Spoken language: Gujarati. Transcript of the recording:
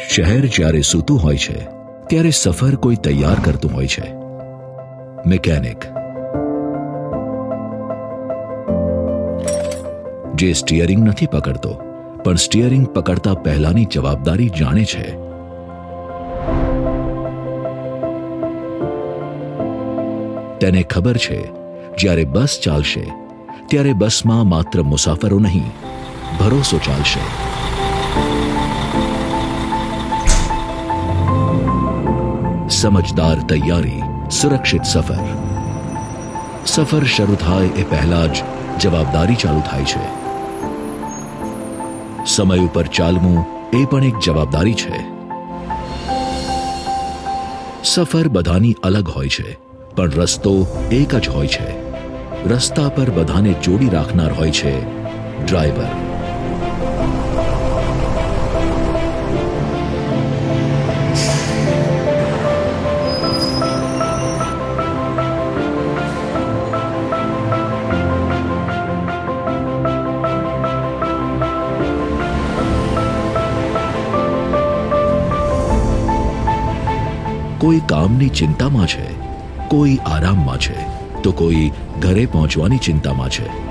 શહેર જ્યારે સૂતું હોય છે ત્યારે સફર કોઈ તૈયાર કરતું હોય છે. મિકેનિક જે સ્ટીયરિંગ નથી પકડતો પણ સ્ટીયરિંગ પકડતા પહેલાની જવાબદારી જાણે છે. તેને ખબર છે જ્યારે બસ ચાલશે ત્યારે બસમાં માત્ર મુસાફરો નહીં, ભરોસો ચાલશે. સમજદાર તૈયારી, સુરક્ષિત સફર. સફર શરૂ થાય એ પહેલા જ જવાબદારી ચાલુ થાય છે. સમય ઉપર ચાલવું એ પણ એક જવાબદારી છે. સફર બધાની અલગ હોય છે પણ રસ્તો એક જ હોય છે. રસ્તા પર બધાને જોડી રાખનાર હોય છે ડ્રાઈવર. કોઈ કામની ચિંતામાં છે, કોઈ આરામમાં છે, તો કોઈ ઘરે પહોંચવાની ચિંતામાં છે.